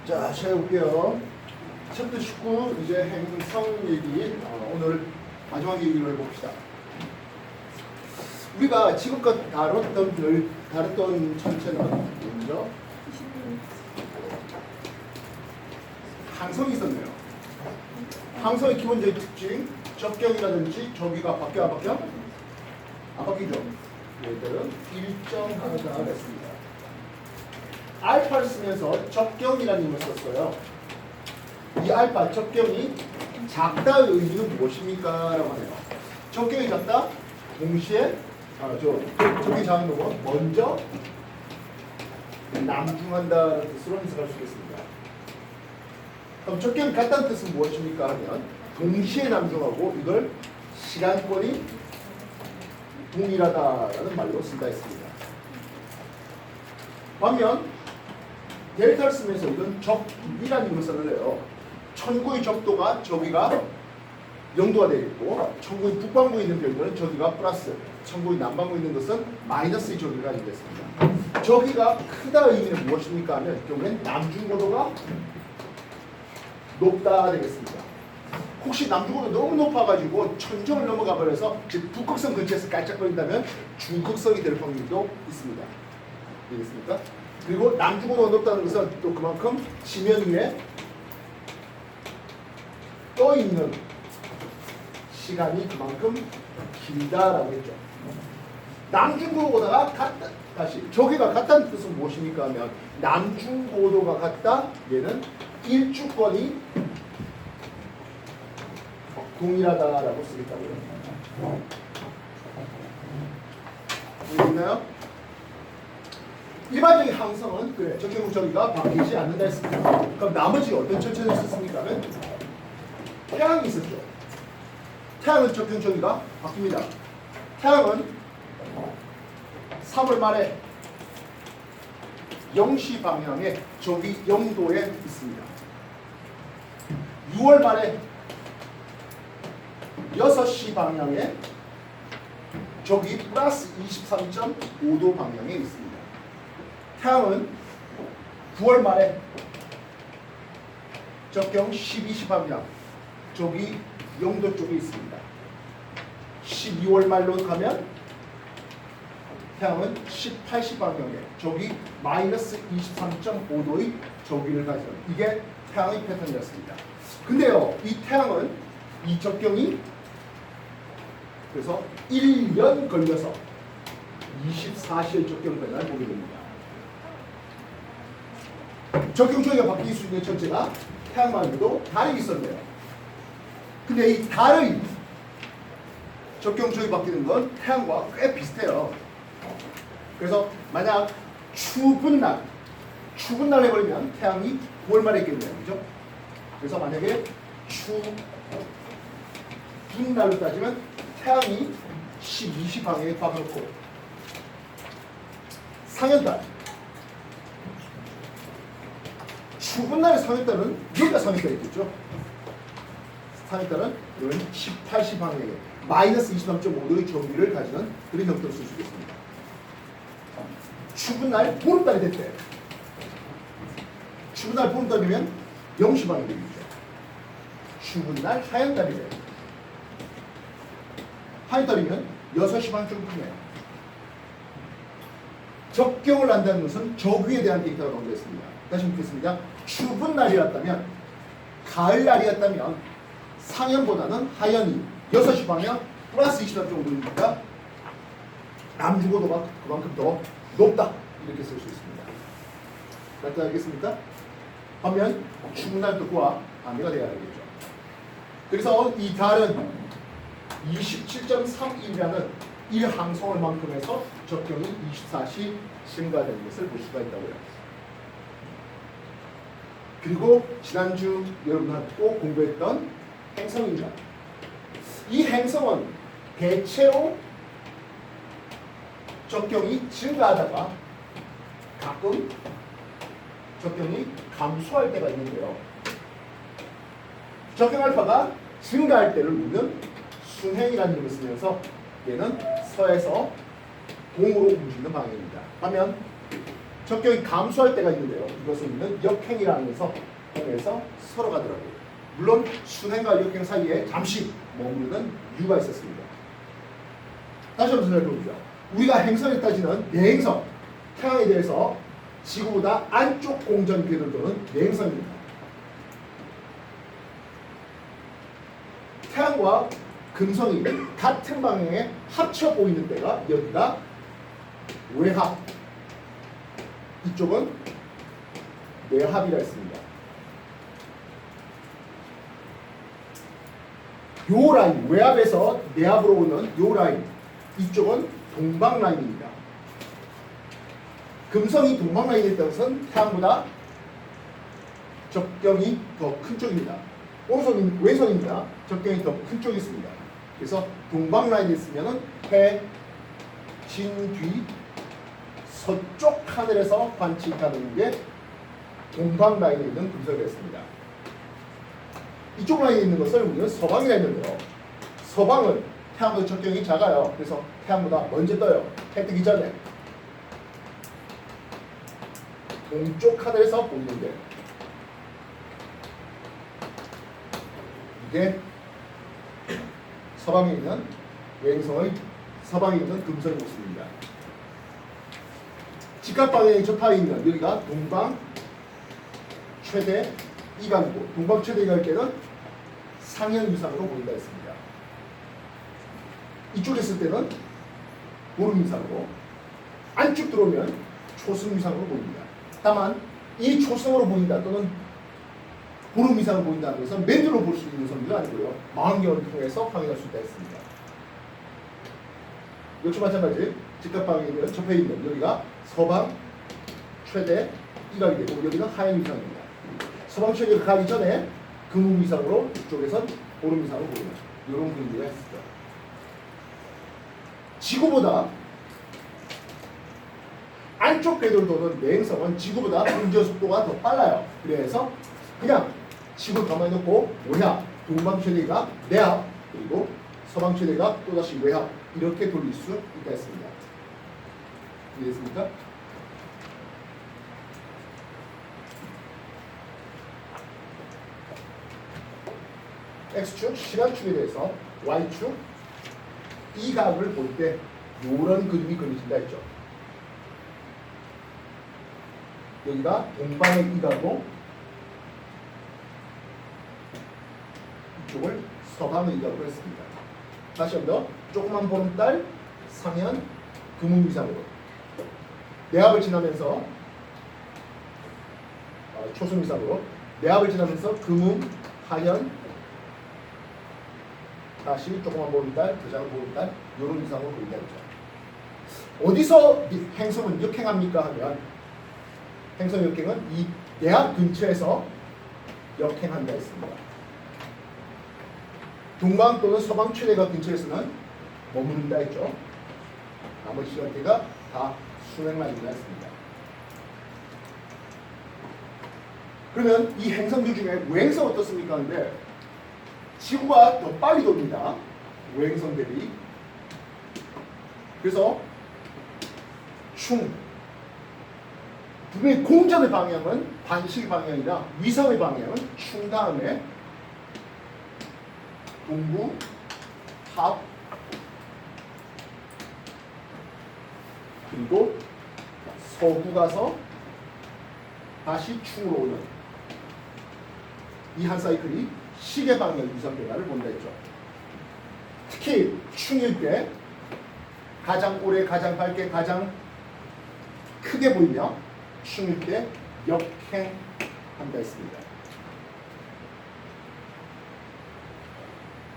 자, 시작해볼게요. 챕터 19, 이제 행성 얘기, 오늘 마지막 얘기를 해봅시다. 우리가 지금껏 다뤘던 천체는 먼저 항성이 있었네요. 항성의 기본적인 특징, 적경이라든지 저기가 바뀌어 안 바뀌어? 안 바뀌죠. 얘들은 일정하다 그랬습니다. 알파를 쓰면서 적경이라는 힘을 썼어요. 이 알파 적경이 작다의 의미는 무엇입니까? 라고 하네요. 적경이 작다? 동시에 적경이 작은 거고 먼저 남중한다는 뜻으로 해석할 수 있겠습니다. 그럼 적경이 같다는 뜻은 무엇입니까? 하면 동시에 남중하고 이걸 시간권이 동일하다라는 말로 쓴다 했습니다. 반면 델타를 쓰면서 이건 적이라는 힘을 썼는데요. 천구의 적도가 저기가 0도가 되어 있고 천구의 북반구에 있는 별들은 저기가 플러스, 천구의 남반구에 있는 것은 마이너스의 저기를 가지고 있습니다. 저기가 크다의 의미는 무엇입니까? 하면 결국엔 남중고도가 높다 되겠습니다. 혹시 남중고도 너무 높아가지고 천정을 넘어가 버려서 북극성 근처에서 깔짝거린다면 중극성이 될 확률도 있습니다. 되겠습니까? 그리고 남중고도가 높다는 것은 또 그만큼 지면 위에 떠 있는 시간이 그만큼 길다라고 했죠. 남중고도가 같다. 다시 저기가 같다는 뜻은 무엇입니까? 하면 남중고도가 같다. 얘는 일주권이 동일하다라고 쓰겠다고요. 보이나요? 일반적인 항성은 그래 적경 저기가 바뀌지 않는다 했습니다. 그럼 나머지 어떤 천체를 썼습니까? 하면 태양이 있었죠. 태양은 적경 저기가 바뀝니다. 태양은 3월 말에 0시 방향에 적이 0도에 있습니다. 6월 말에 6시 방향에 적이 플러스 23.5도 방향에 있습니다. 태양은 9월 말에 적경 12시 방향, 적이 0도 쪽에 있습니다. 12월 말로 가면 태양은 18시 방향에 적이 마이너스 23.5도의 저기를 가지고 이게 태양의 패턴이었습니다. 근데요, 이 태양은 이 적경이 그래서 1년 걸려서 24시의 적경 변화를 보게 됩니다. 적경 저기가 바뀔 수 있는 천체가 태양 말고도 달이 있었네요. 근데 이 달의 적경 저기 바뀌는 건 태양과 꽤 비슷해요. 그래서 만약 추운 날 해버리면 태양이 9월 말에 있겠네요. 그죠? 그래서 만약에 추운 날로 따지면 태양이 12시 방향에 박아놓고 상현달 추운 날의 상현달은 여기가 상현달이 있겠죠. 상현달은 이런 18시 방향에 마이너스 23.5도의 정비를 가지는 그런 형태로 쓸 수 있겠습니다. 추운 날 보름달이 됐대. 추운 날 보름달이면 0시 방향이 되겠죠. 추운 날 하얀달이 돼요. 하얀달이면 6시 반 정도네요. 적경을 한다는 것은 적위에 대한 데이터가 넣어있습니다. 다시 묻겠습니다. 추운 날이었다면, 가을 날이었다면 상현보다는 하현이 6시 방향 플러스 23 정도니까 남중고도가 그만큼 더 높다. 이렇게 쓸 수 있습니다. 맞다 알겠습니까? 반면 추운 날도 그와 반대가 되어야 되겠죠. 그래서 이 달은 27.31이라는 1항성을만큼 해서 적경이 24시 증가되는 것을 볼 수가 있다고요. 그리고 지난주 여러분하고 공부했던 행성입니다. 이 행성은 대체로 적경이 증가하다가 가끔 적경이 감소할 때가 있는데요. 적경 알파가 증가할 때를 우리는 순행이라는 이름을 쓰면서 얘는 서에서 동으로 움직이는 방향입니다. 반면 적경이 감소할 때가 있는데요. 이것은 역행이라는 것에서 서로 가더라고요. 물론 순행과 역행 사이에 잠시 머무르는 이유가 있었습니다. 다시 한번 생각해보죠. 우리가 행성에 따지는 내행성, 태양에 대해서 지구보다 안쪽 공전 궤도를 도는 내행성입니다. 태양과 금성이 같은 방향에 합쳐 보이는 데가 여기가 외합, 이쪽은 내합이라 했습니다. 요 라인, 외합에서 내합으로 오는 요 라인, 이쪽은 동방 라인입니다. 금성이 동방 라인에 있다는 것은 태양보다 적경이 더 큰 쪽입니다. 왼손입니다. 적경이 더 큰 쪽이 있습니다. 그래서 동방 라인에 있으면은 해, 진, 뒤, 서쪽 하늘에서 관측하는 게 동방 라인에 있는 금성이었습니다. 이쪽 라인에 있는 것을 우리는 서방이라 했는데요. 서방은 태양보다 적경이 작아요. 그래서 태양보다 먼저 떠요. 해 뜨기 전에. 동쪽 하늘에서 보이는데 이게 서방에 있는 외행성의 서방에 있는 금성의 모습입니다. 직각방향이 접하여 있는 여기가 동방 최대 이각이고 동방 최대 이각계는 상현 위상으로 보인다 했습니다. 이쪽에 있을 때는 보름 위상으로, 안쪽 들어오면 초승 위상으로 보입니다. 다만 이 초승으로 보인다 또는 보름 이상을 보인다는 것은 맨들로 볼 수 있는 성질은 아니고요. 망원경을 통해서 확인할 수 있다 했습니다. 역시 마찬가지 직각방향에 접해 있는 여기가 서방 최대 이각이 되고 여기는 하현 위상입니다. 서방 최대가 가기 전에 금음 위상으로 이쪽에선 보름 위상으로 보이는 이런 분위기가 있습니다. 지구보다 안쪽 궤도를 도는 내행성은 지구보다 운전 속도가 더 빨라요. 그래서 그냥 지구를 가만히 놓고 외합, 동방 최대가 내합, 그리고 서방 최대가 또다시 외합 이렇게 돌릴 수 있다 했습니다. 이해됐습니까? X축 시간축에 대해서 Y축 이 각을 볼 때 이런 그림이 그려진다 했죠. 여기가 동방의 이각으로 이쪽을 서방의 이각으로 했습니다. 다시 한번 조그만 보름달 상현 금음 위상으로 내합을 지나면서 초승 위상으로 내합을 지나면서 금음 하현 다시 조그만 보름달 그 작은 보름달 이런 위상으로 보인다 했죠. 어디서 행성은 역행합니까 하면 행성 역행은 이 내합 근처에서 역행한다 했습니다. 동방 또는 서방 최대가 근처에서는 머무른다 했죠. 나머지 시간대가 다 순행라인이라 했습니다. 그러면 이 행성들 중에 외행성 어떻습니까? 하는데 지구가 더 빨리 돕니다. 외행성 대비. 그래서 분명히 공전의 방향은 반실 방향이나 위성의 방향은 충 다음에 동부, 합, 그리고 서부 가서 다시 충으로 오는 이 한 사이클이 시계 방향 위성 변화를 본다 했죠. 특히 충일 때 가장 오래, 가장 밝게, 가장 크게 보이며 충일 때 역행한다 했습니다.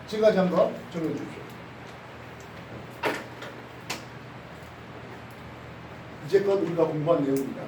지금까지 한번 정리해 주십시오. 이제껏 우리가 공부한 내용입니다.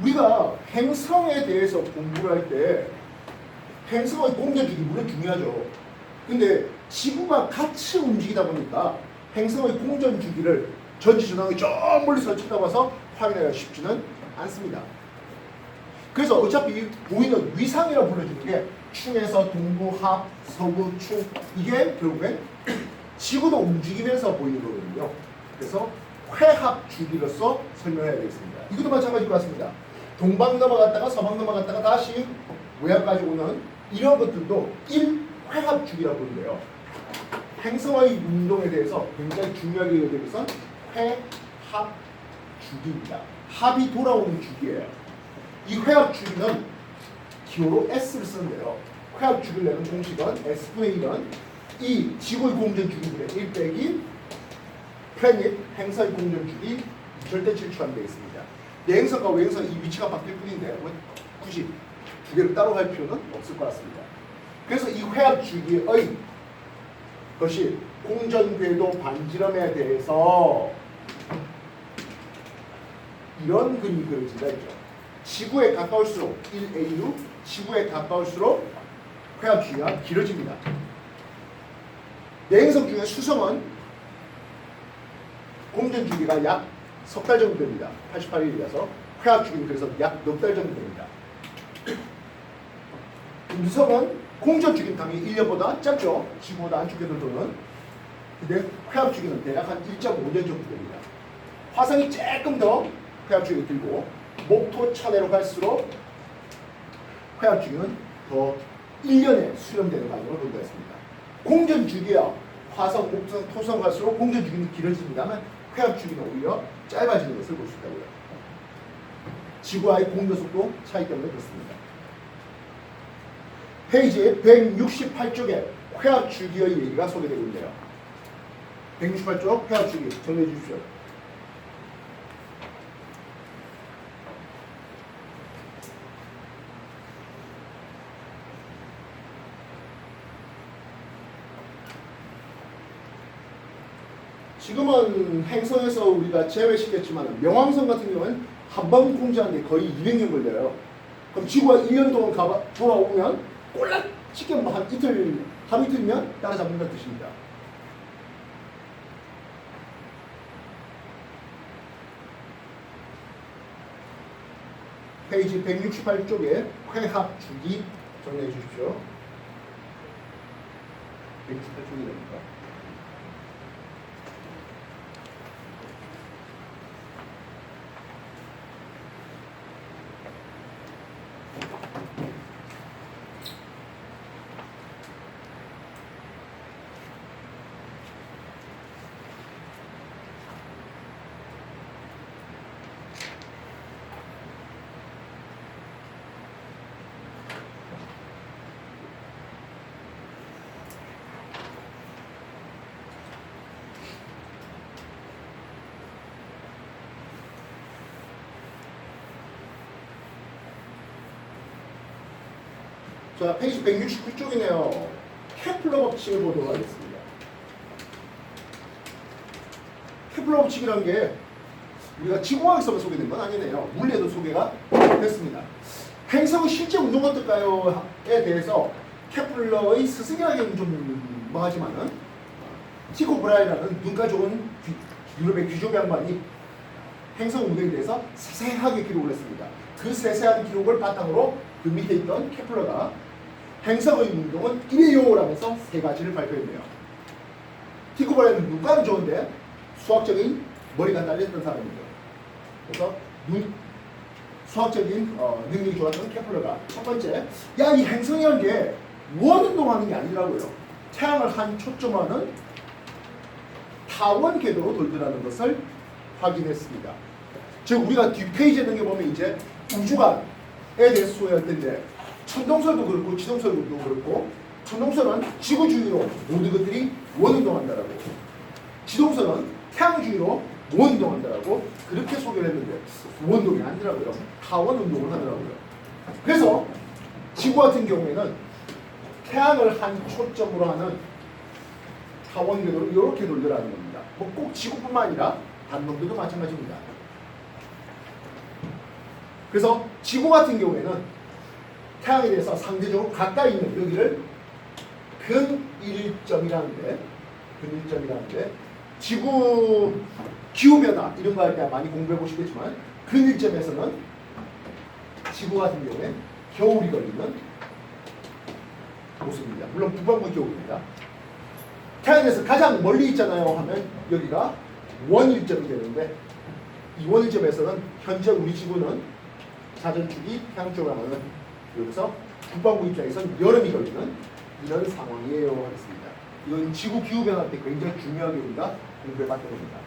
우리가 행성에 대해서 공부를 할 때 행성의 공전주기 물론 중요하죠. 근데 지구가 같이 움직이다 보니까 행성의 공전주기를 전지전황이 저 멀리서 쳐다봐서 확인하기가 쉽지는 않습니다. 그래서 어차피 보이는 위상이라고 불러주는 게 충에서 동부, 합, 서부, 충, 이게 결국엔 지구도 움직이면서 보이는 거거든요. 그래서 회합 주기로서 설명해야 되겠습니다. 이것도 마찬가지로 같습니다. 동방 넘어갔다가 서방 넘어갔다가 다시 외곽까지 오는 이런 것들도 1회합 주기라고 부르는데요. 행성의 운동에 대해서 굉장히 중요하게 여겨지는 것은 회합 주기입니다. 합이 돌아오는 주기예요. 이 회합 주기는 기호로 S를 쓰는데요. 회합 주기를 내는 공식은 S분의 1은 이 지구의 공전 주기분의 1 빼기 플래닛 행성의 공전 주기 절대치를 추하면 되겠습니다. 내행성과 외행성 이 위치가 바뀔 뿐인데 뭐 굳이 두 개를 따로 할 필요는 없을 것 같습니다. 그래서 이 회합 주기의 것이 공전 궤도 반지름에 대해서 이런 그림이 그려진다 했죠. 지구에 가까울수록 1AU, 지구에 가까울수록 회합 주기가 길어집니다. 내행성 중에 수성은 공전 주기가 약 석 달 정도 됩니다. 88일이라서 회합 주기는 그래서 약 넉 달 정도 됩니다. 유성은 공전 주기는 당연히 1년보다 짧죠. 지구보다 안쪽에도 도는. 근데 회합 주기는 대략 한 1.5년 정도 됩니다. 화성이 조금 더 회합 주기가 길고 목토 차례로 갈수록 회합 주기는 더 1년에 수렴되는 과정을 본다 했습니다. 공전 주기야 화성, 목성, 토성 갈수록 공전 주기는 길어집니다만 회합 주기는 오히려 짧아지는 것을 볼 수 있다고요. 지구와의 공전 속도 차이 때문에 그렇습니다. 페이지 168쪽에 회합 주기의 얘기가 소개되고 있네요. 168쪽 회합 주기 정리해 주십시오. 지금은 행성에서 우리가 제외시켰지만 명왕성 같은 경우는 한 번 공전하는데 거의 200년 걸려요. 그럼 지구가 1년 동안 돌아오면 꼴랑 쉽게 뭐 한 이틀, 하루 이틀이면 따라잡는다는 뜻입니다. 페이지 168쪽에 회합 주기 정리해 주십시오. 168쪽이 됩니까? 자, 페이지 169쪽이네요. 케플러 법칙을 보도록 하겠습니다. 케플러 법칙이라는 게 우리가 지구과학에서만 소개된 건 아니네요. 물리에도 소개가 됐습니다. 행성의 실제 운동은 어떨까요?에 대해서 케플러의 스승이라기는 좀 뭐하지만은 티코 브라이라는 눈가 좋은 유럽의 귀족 양반이 행성 운동에 대해서 세세하게 기록을 했습니다. 그 세세한 기록을 바탕으로 그 밑에 있던 케플러가 행성의 운동은 이래요 라면서 세 가지를 발표했네요. 티코 브라이는 눈가는 좋은데 수학적인 머리가 딸렸던 사람이죠. 그래서 수학적인 능력이 좋았던 케플러가 첫 번째, 야, 이 행성이라는 게 원 운동하는 게 아니라고요. 태양을 한 초점하는 타원 궤도로 돌더라는 것을 확인했습니다. 즉 우리가 뒷페이지에 있는 게 보면 이제 우주관에 대해서 소개할 텐데 천동설도 그렇고 지동설도 그렇고 천동설은 지구 주위로 모든 것들이 원운동한다라고, 지동설은 태양 주위로 원운동한다라고 그렇게 소개를 했는데 원운동이 아니더라고요. 타원운동을 하더라고요. 그래서 지구 같은 경우에는 태양을 한 초점으로 하는 타원궤도로 이렇게 돌더라는 겁니다. 뭐 꼭 지구뿐만 아니라 다른 놈들도 마찬가지입니다. 그래서 지구 같은 경우에는 태양에 대해서 상대적으로 가까이 있는 여기를 근일점이라는데, 지구 기후변화 이런 거 할 때 많이 공부해 보시겠지만 근일점에서는 지구 같은 경우에 겨울이 걸리는 모습입니다. 물론 북반구 겨울입니다. 태양에서 가장 멀리 있잖아요 하면 여기가 원일점이 되는데, 이 원일점에서는 현재 우리 지구는 자전축이 태양 쪽으로 가면 여기서 북반구 입장에서는 여름이 걸리는 이런 상황이에요 하겠습니다. 이건 지구 기후변화 때 굉장히 중요하게 우리가 공부해봤던 겁니다.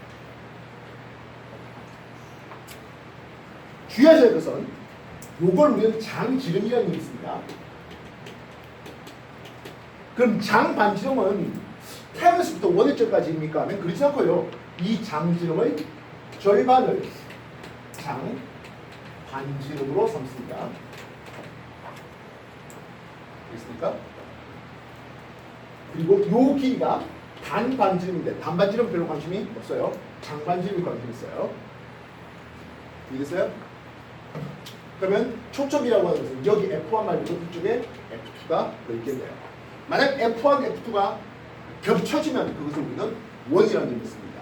주의하셔야 할 것은 요걸 우리는 장지름이라는 게 있습니다. 그럼 장반지름은 태양에서부터 원일점까지입니까? 하면 그렇지 않고요. 이 장지름의 절반을 장반지름으로 삼습니다. 됐습니까? 그리고 요 길이가 단반지름인데, 단반지름 별로 관심이 없어요. 장반지름이 관심 있어요. 이해됐어요? 그러면 초점이라고 하는 것은 여기 F1 말고 이쪽에 F2가 더 있겠네요. 만약 F1, F2가 겹쳐지면 그것을 우리는 원이라는 의미를 씁니다.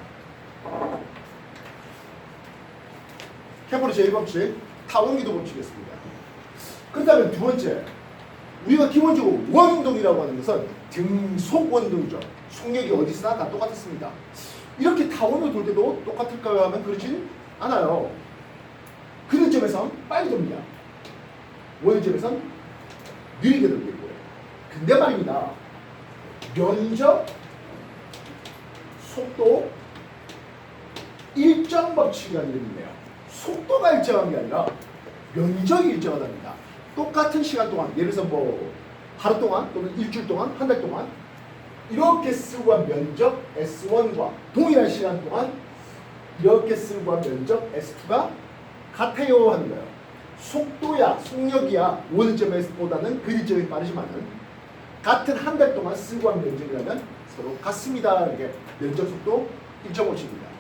케플러 제1법칙, 타원기도 법칙이었습니다. 그렇다면 두 번째, 우리가 기본적으로 원운동이라고 하는 것은 등속 원동이죠. 속력이 어디서나 다 똑같았습니다. 이렇게 타원으로 돌 때도 똑같을까요? 하면 그렇지 않아요. 근일점에선 빨리 돕니다. 원일점에선 느리게 돌겠고요. 근데 말입니다. 면적, 속도, 일정 법칙이라는 게 있네요. 속도가 일정한 게 아니라 면적이 일정하답니다. 똑같은 시간 동안, 예를 들어서 뭐 하루 동안 또는 일주일 동안, 한 달 동안 이렇게 쓰고 한 면적 S1과 동일한 시간 동안 이렇게 쓰고 한 면적 S2가 같아요 하는 거예요. 속도야, 속력이야 원점보다는 근일점이 빠르지만은 같은 한 달 동안 쓰고 한 면적이라면 서로 같습니다. 이렇게 면적 속도 1.5칩니다.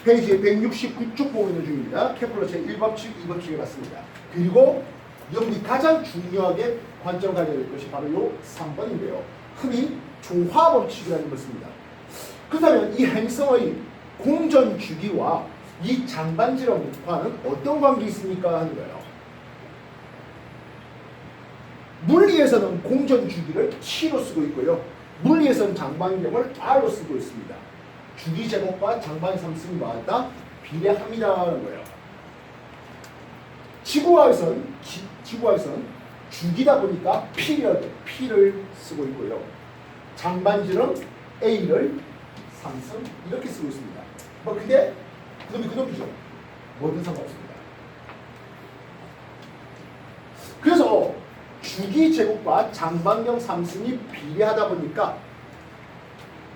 페이지 169쪽 보이는 중입니다. 케플러 제1법칙, 2법칙에 같습니다. 그리고 여기 가장 중요하게 관점 가져야 될 것이 바로 요 3번인데요. 흔히 조화법칙이라는 것을 씁니다. 그렇다면 이 행성의 공전 주기와 이 장반지름과는 어떤 관계 있습니까? 하는 거예요. 물리에서는 공전 주기를 T로 쓰고 있고요. 물리에서는 장반경을 R로 쓰고 있습니다. 주기 제곱과 장반 삼승마다 비례합니다라는 거예요. 지구와에서는 주기다 보니까 P를 쓰고 있고요. 장반지름 A를 삼승 이렇게 쓰고 있습니다. 뭐 그게 그놈이 그놈이죠. 뭐든 상관없습니다. 그래서 주기 제곱과 장반경 삼승이 비례하다 보니까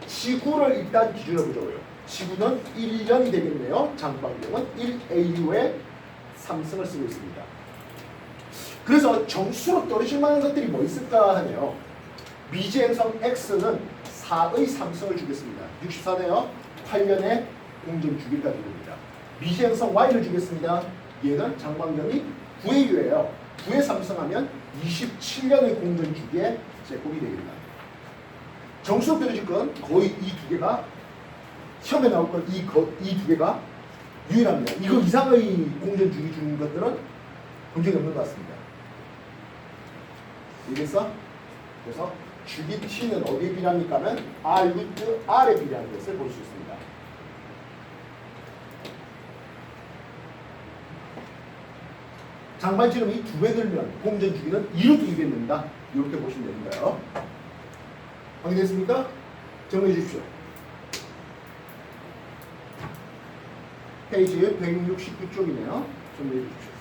지구를 일단 기준으로 보자고요. 지구는 1년이 되겠네요. 장반경은 1AU의 삼승을 쓰고 있습니다. 그래서 정수로 떨어질 만한 것들이 뭐 있을까 하네요. 미지행성 X는 4의 삼승을 주겠습니다. 64네요. 8년의 공전 주기를 가지고 있습니다. 미지행성 Y를 주겠습니다. 얘는 장반경이 9AU예요. 9에 삼승하면 27년의 공전 주기에 제곱이 되겠다. 정수로 떨어질 건 거의 이 두 개가 시험에 나올 건 이 두 개가 유일합니다. 이거 이상의 공전 주기 주는 것들은 본 적이 없는 것 같습니다. 알겠어? 그래서 주기 T는 어디에 비례합니까? 하면 R 루트 R에 비례하는 것을 볼 수 있습니다. 장반지름이 2배 늘면 공전 주기는 2루트 2배 는다. 이렇게 보시면 되는 거예요. 확인됐습니까? 정리해 주십시오. 페이지 169쪽이네요. 정리해 주십시오.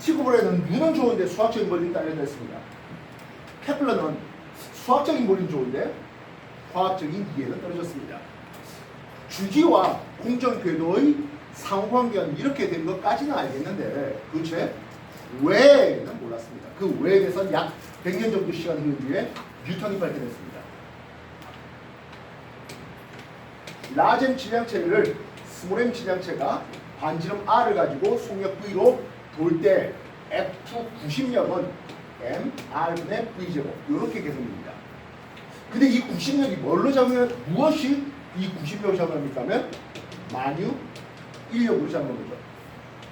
티고브레는 눈은 좋은데 수학적인 원리는 딸려져 있습니다. 케플러는 수학적인 원리는 좋은데 화학적인 이해는 떨어졌습니다. 주기와 공정 궤도의 상호관계가 이렇게 된 것까지는 알겠는데 도대체 왜는 몰랐습니다. 그 왜에 대해서는 약 100년 정도 시간이 흐른 뒤에 뉴턴이 발견했습니다. 라젠 질량체를 스몰 질량체가 반지름 R을 가지고 속력 V로 돌 때 F 90력은 M R분의 V제곱 이렇게 계산됩니다. 근데 이 90력이 뭘로 잡으면 무엇이 이 90력을 잡아냅니까 하면 만유 인력으로 잡는 거죠.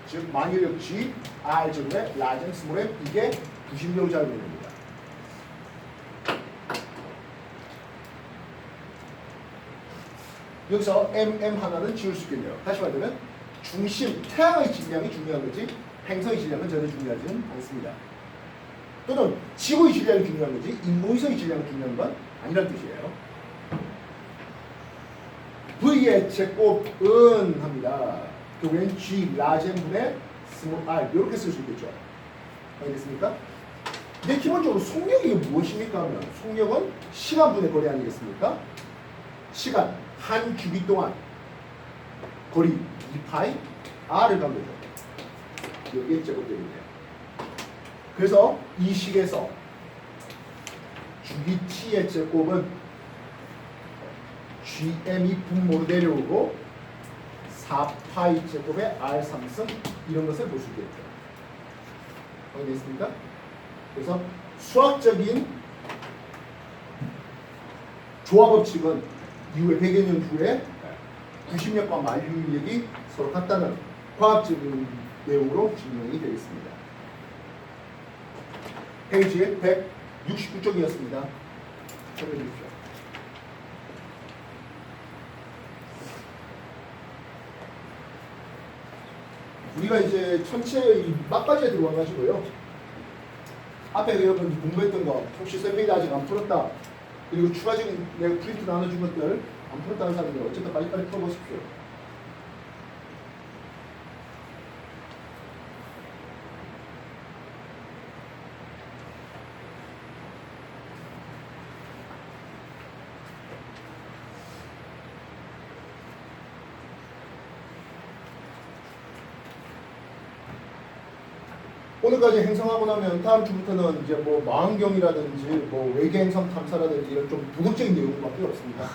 즉 만유력 G R 제곱의 라젠 스몰 M 이게 90력을 잡는 겁니다. 여기서 M 하나는 지울 수 있겠네요. 다시 말하면 중심, 태양의 질량이 중요한 거지 행성의 질량은 전혀 중요하지는 않습니다. 또는 지구의 질량이 중요한 거지 인공위성의 질량이 중요한 건 아니란 뜻이에요. V의 제곱은 합니다. 결국엔 G 라젠분의 스몰 r 이렇게 쓸 수 있겠죠. 알겠습니까? 근데 기본적으로 속력이 무엇입니까 하면 속력은 시간분의 거리 아니겠습니까? 시간 한 주기 동안 거리 2파이 r을 간 거죠. 여기에 제곱되겠네요. 그래서 이 식에서 주기 t의 제곱은 gm이 분모로 내려오고 4파이 제곱의 r3승 이런 것을 볼 수 있겠죠. 알겠습니까? 그래서 수학적인 조화 법칙은 이후에 100여 년 후에 90력과 만유력이 서로 같다는 과학적인 내용으로 증명이 되겠습니다. 페이지 169쪽이었습니다. 참고해 주십시오. 우리가 이제 전체의 막바지에 들어와가지고요. 앞에 여러분 공부했던 거 혹시 쌤페이지 아직 안 풀었다. 그리고 추가적인 내가 프린트 나눠준 것들 안 풀었다는 사람들 어쨌든 빨리빨리 풀어보십시오. 오늘까지 행성하고 나면 다음 주부터는 이제 뭐 망원경이라든지 뭐 외계 행성 탐사라든지 이런 좀 도덕적인 내용밖에 없습니다.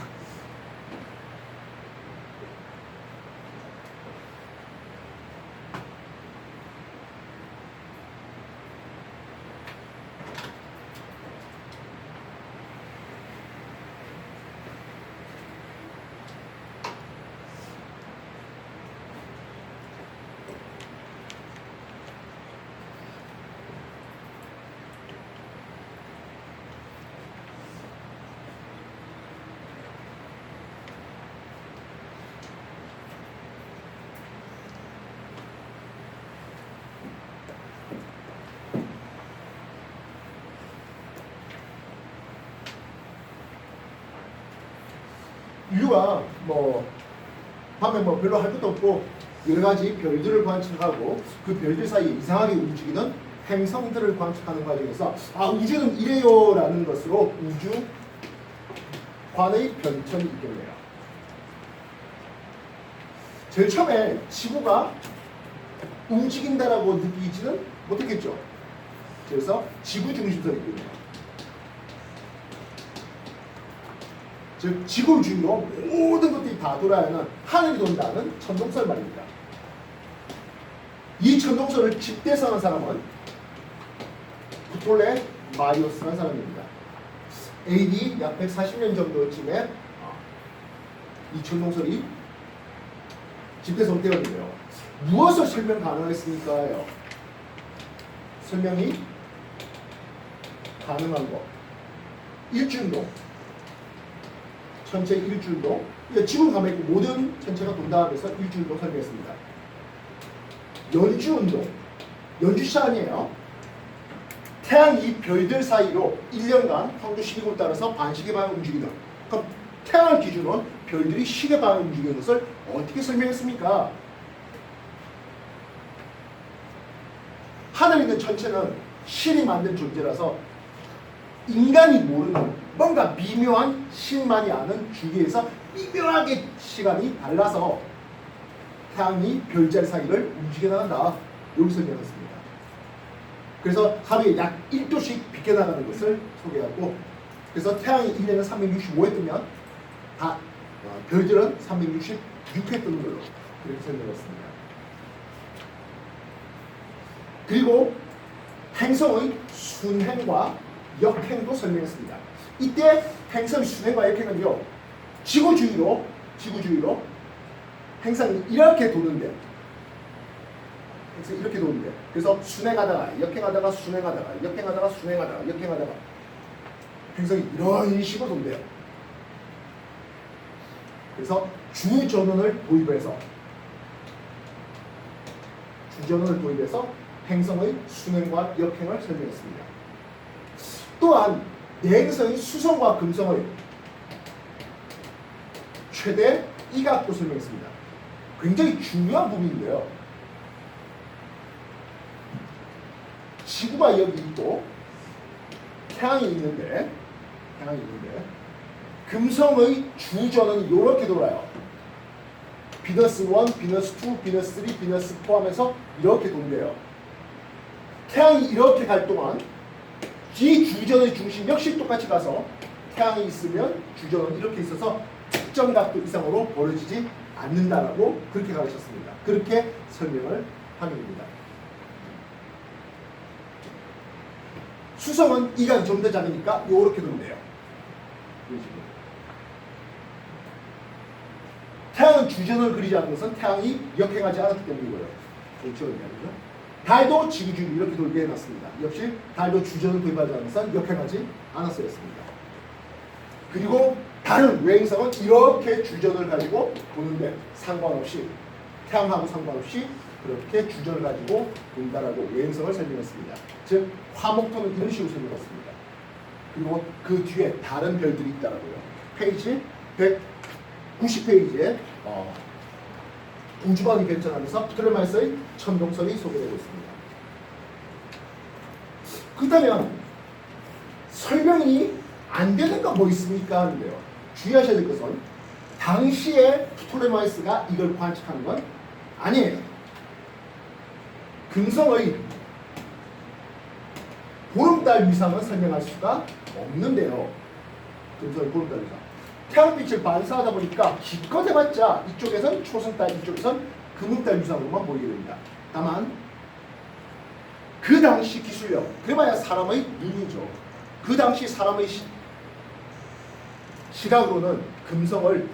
인류가 뭐 밤에 뭐 별로 할 것도 없고 여러 가지 별들을 관측하고 그 별들 사이에 이상하게 움직이는 행성들을 관측하는 과정에서 아 우주는 이래요라는 것으로 우주관의 변천이 있겠네요. 제일 처음에 지구가 움직인다라고 느끼지는 못했겠죠. 그래서 지구 중심선이 있겠네요. 즉 지구를 중심으로 모든 것들이 다 돌아야 하는 하늘이 돈다는 천동설 말입니다. 이 천동설을 집대성한 사람은 부톨레 마이오스라는 사람입니다. AD 약 140년 정도쯤에 이 천동설이 집대성되었는데요. 무엇을 설명 가능했습니까요? 설명이 가능한 것. 일중동 전체 일줄도 지구 가만히 있고 모든 전체가 돈다 하면서 일주운동 설명했습니다. 연주운동, 연주시차 아니에요. 태양 이 별들 사이로 1년간 황도 12분을 따라서 반시계 방향 움직이는, 그럼 태양을 기준으로 별들이 시계 방향 움직이는 것을 어떻게 설명했습니까? 하늘에 있는 전체는 신이 만든 존재라서 인간이 모르는 뭔가 미묘한 신만이 아는 주기에서 미묘하게 시간이 달라서 태양이 별자리 사이를 움직여 나간다. 여기 설명했습니다. 그래서 하루에 약 1도씩 비껴나가는 것을 소개하고, 그래서 태양이 1년에 365회 뜨면 별들은 366회 뜨는 걸로 그렇게 설명했습니다. 그리고 행성의 순행과 역행도 설명했습니다. 이때 행성의 순행과 역행은요, 지구 주위로 행성이 이렇게 도는데, 이렇게 도는데, 그래서 순행하다가 역행하다가 순행하다가 역행하다가 순행하다가 역행하다가 행성이 이런 식으로 돈대요. 그래서 주전원을 도입해서 행성의 순행과 역행을 설명했습니다. 또한 내행성의 수성과 금성의 최대 이각도 설명했습니다. 굉장히 중요한 부분인데요. 지구가 여기 있고 태양이 있는데 금성의 주전은 이렇게 돌아요. 비너스 1, 비너스 2, 비너스 3, 비너스 4 하면서 이렇게 돈대요. 태양이 이렇게 갈 동안 이 주전의 중심 역시 똑같이 가서 태양이 있으면 주전은 이렇게 있어서 특정 각도 이상으로 벌어지지 않는다라고 그렇게 가르쳤습니다. 그렇게 설명을 하게 됩니다. 수성은 이각이 좀 더 작으니까 이렇게 돈대요. 태양은 주전을 그리지 않은 것은 태양이 역행하지 않았기 때문이고요. 그렇죠? 달도 지구 주위를 이렇게 돌게 해놨습니다. 역시 달도 주전을 도입하지 않은 것은 역행하지 않았었습니다. 그리고 다른 외행성은 이렇게 주전을 가지고 도는데 상관없이, 태양하고 상관없이 그렇게 주전을 가지고 돈다라고 외행성을 설명했습니다. 즉 화목토는 이런 식으로 설명했습니다. 그리고 그 뒤에 다른 별들이 있다라고요. 페이지 190페이지에 우주방이 결정하면서 프톨레마이스의 천동설이 소개되고 있습니다. 그렇다면 설명이 안 되는 거 뭐 있습니까? 하는데요. 주의하셔야 될 것은 당시에 프톨레마이스가 이걸 관측하는 건 아니에요. 금성의 보름달 위상은 설명할 수가 없는데요. 금성의 보름달 위상. 태양빛을 반사하다 보니까 기껏 해봤자 이쪽에선 초승달, 이쪽에선 금음달 위상으로만 보이게 됩니다. 다만 그 당시 기술력, 그래봐야 사람의 눈이죠. 그 당시 사람의 시각으로는 금성을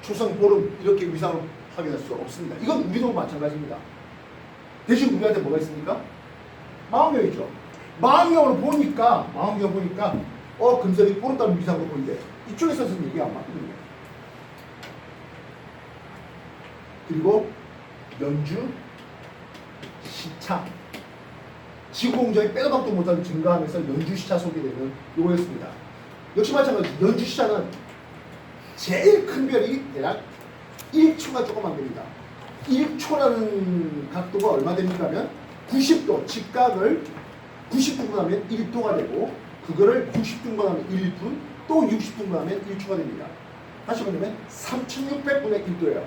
초승, 보름 이렇게 위상으로 확인할 수 없습니다. 이건 우리도 마찬가지입니다. 대신 우리한테 뭐가 있습니까? 망원경이죠. 망원경으로 보니까 금성이 보름달 위상으로 보이는데 이쪽에서는 이게 안 맞거든요. 그리고 연주 시차, 지구 공정이 빼도 박도 못한 증가하면서 연주 시차 소개되는 요거였습니다. 역시 마찬가지. 연주 시차는 제일 큰 별이 대략 1초가 조금 안 됩니다. 1초라는 각도가 얼마 됩니까 하면 90도, 직각을 90분 하면 1도가 되고, 그거를 60분 하면 1분, 또 60분 하면 1초가 됩니다. 다시 말하면 3600분의 1도예요.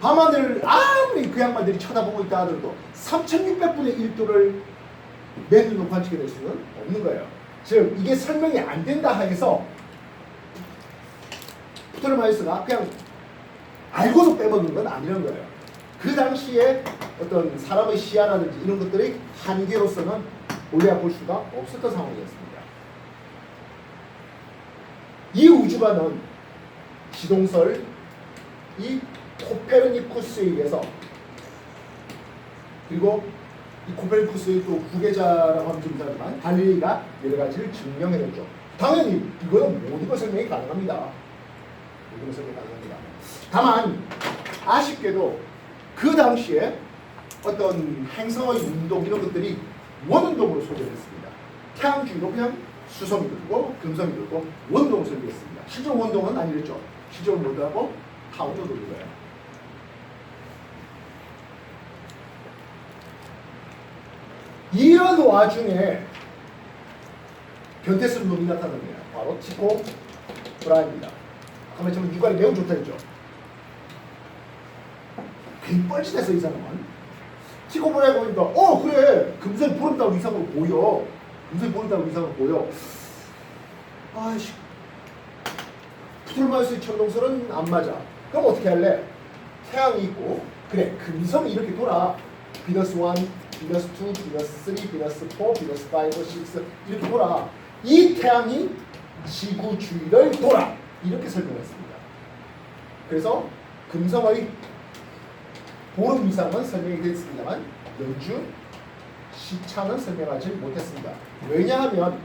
밤하늘을 아무리 그 양반들이 쳐다보고 있다 하더라도 3600분의 1도를 맨눈으로 관측해낼 수는 없는 거예요. 즉 이게 설명이 안 된다 해서 프톨레마이스가 그냥 알고서 빼먹는 건 아니라는 거예요. 그 당시에 어떤 사람의 시야라든지 이런 것들의 한계로서는 올려 볼 수가 없었던 상황이었습니다. 이 우주관은 지동설 이 코페르니쿠스에 의해서, 그리고 이 코페르니쿠스의 또 후계자라고 하면 좀 이상하지만 갈릴리가 여러 가지를 증명해냈죠. 당연히 이거는 모든 걸 설명이 가능합니다. 이런 설명 가능합니다. 다만 아쉽게도 그 당시에 어떤 행성의 운동 이런 것들이 원운동으로 소개됐습니다. 태양주위로 그냥 수성이 들고 금성이 들고 원운동을 설계했습니다. 실제로 원동은 아니랬죠. 실제로 뭐더라고? 타운으로 돌린 거예요. 이런 와중에 변태스러운 놈이 나타납니다. 바로 티코 브라입니다. 아까 말처럼 육안이 매우 좋다 했죠. 괜히 뻘짓해서 이 사람은 티코 브라이 보니까 그래 금성이 부른다고 이상으로 보여. 금성이 부른다고 이상으로 보여. 아이씨 프톨마이오스의 천동설은 안 맞아. 그럼 어떻게 할래? 태양이 있고 그래 금성이 이렇게 돌아. 비너스 1, 비너스 2, 비너스 3, 비너스 4, 비너스 5, 6 이렇게 돌아. 이 태양이 지구 주위를 돌아. 이렇게 설명했습니다. 그래서 금성의 보름 이상은 설명이 됐습니다만 연주 시차는 설명하지 못했습니다. 왜냐하면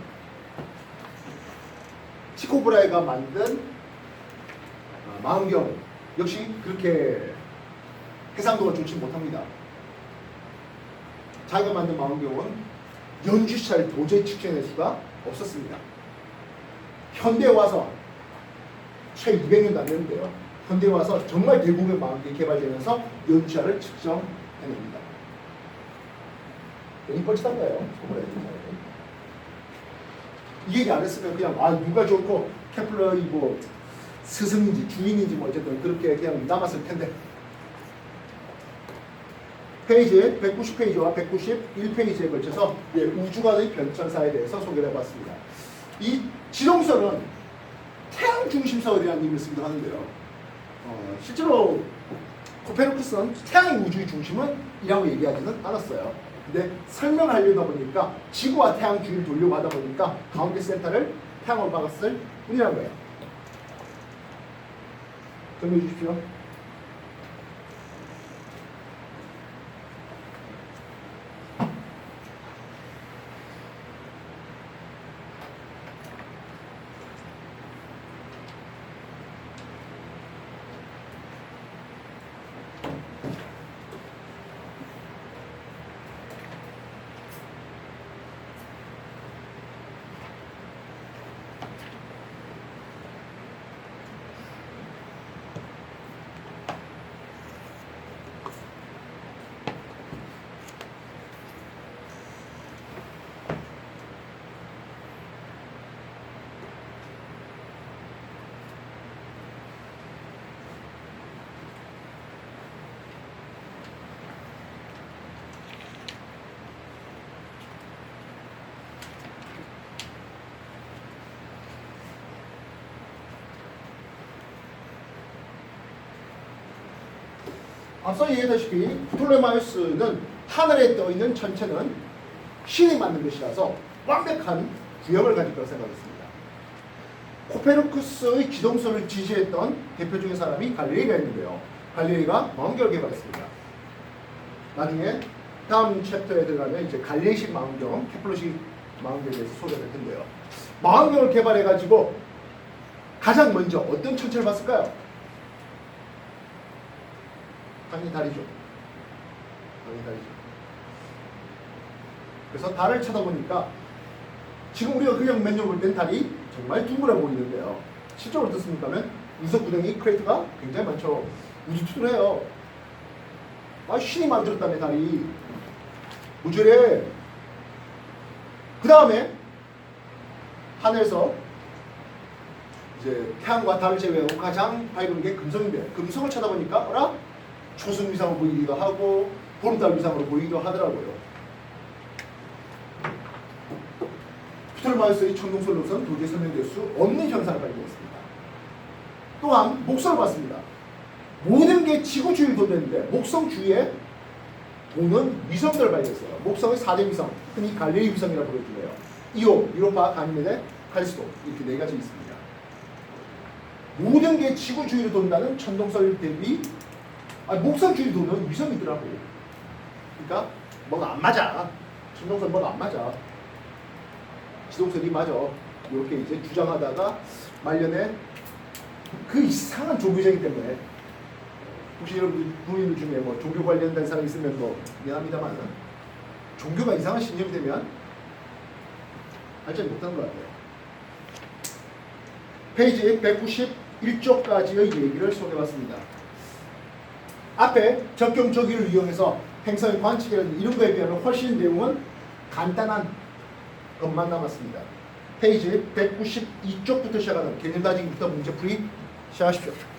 티코 브라이가 만든 망원경 역시 그렇게 해상도가 좋지 못합니다. 자기가 만든 망원경은 연주 시차를 도저히 측정할 수가 없었습니다. 현대에 와서 최 200년도 안 됐는데요. 현대에 와서 정말 대부분의 망원경이 개발되면서 연주시차를 측정해냅니다. 괜히 뻘짓한가요? 이 얘기 안 했으면 그냥 누가 좋고 케플러의 뭐 스승인지 주인인지 뭐 어쨌든 그렇게 그냥 남았을 텐데. 페이지 190페이지와 191페이지에 걸쳐서 우주관의 변천사에 대해서 소개를 해봤습니다. 이 지동설은 태양 중심성에 대한 의미를 쓰기도 하는데요. 실제로 코페르쿠스는 태양이 우주의 중심은 이라고 얘기하지는 않았어요. 근데 설명하려다 보니까 지구와 태양 주위를 돌려고 하다 보니까 가운데 센터를 태양으로 박았을 뿐이라는 거예요. 정리해 주십시오. 앞서 얘기했다시피 프톨레마이오스는 하늘에 떠있는 천체는 신이 만든 것이라서 완벽한 구형을 가질 거라고 생각했습니다. 코페르쿠스의 기동설을 지지했던 대표적인 사람이 갈릴레이가 있는데요. 갈릴레이가 망원경을 개발했습니다. 나중에 다음 챕터에 들어가면 이제 갈릴레이식 망원경, 케플러식 망원경에 대해서 소개할 텐데요. 망원경을 개발해가지고 가장 먼저 어떤 천체를 봤을까요? 당연히 달이죠. 당연히 달이죠. 그래서 달을 쳐다보니까 지금 우리가 그냥 맨날 볼 땐 달이 정말 둥그러 보이는데요. 실제로 어떻습니까? 하면 우석 구덩이 크레이트가 굉장히 많죠. 우주투들해요. 신이 만들었다며 달이. 우주래. 그 다음에 하늘에서 이제 태양과 달을 제외하고 가장 밝은 게 금성인데 금성을 쳐다보니까 어라? 초승 위상으로 보이기도 하고 보름달 위상으로 보이기도 하더라고요. 프톨마이오스의 천동설로서는 도저히 설명될 수 없는 현상을 발견했습니다. 또한 목성을 봤습니다. 모든 게 지구 주위를 돈다는데 목성 주위에 도는 위성들을 발견했어요. 목성의 4대 위성, 흔히 갈릴리 위성이라고 부르는데요. 이오, 유로파, 가니메데, 칼리스토 이렇게 4가지 있습니다. 모든 게 지구 주위를 돈다는 천동설 대비 목성 주위를 도는 위성이더라고. 그러니까 뭐가 안 맞아. 천동설 뭐가 안 맞아. 지동설이 맞아. 이렇게 이제 주장하다가 말년에 그 이상한 종교적이기 때문에 혹시 여러분 국민들 중에 뭐 종교 관련된 사람 있으면 뭐 미안합니다만 종교가 이상한 신념이 되면 발전이 못하는 것 같아요. 페이지 191쪽까지의 얘기를 소개해봤습니다. 앞에 적경 조기를 이용해서 행성의 관측이라든지 이런 거에 비하면 훨씬 내용은 간단한 것만 남았습니다. 페이지 192쪽부터 시작하는 개념 다짐부터 문제풀이 시작하십시오.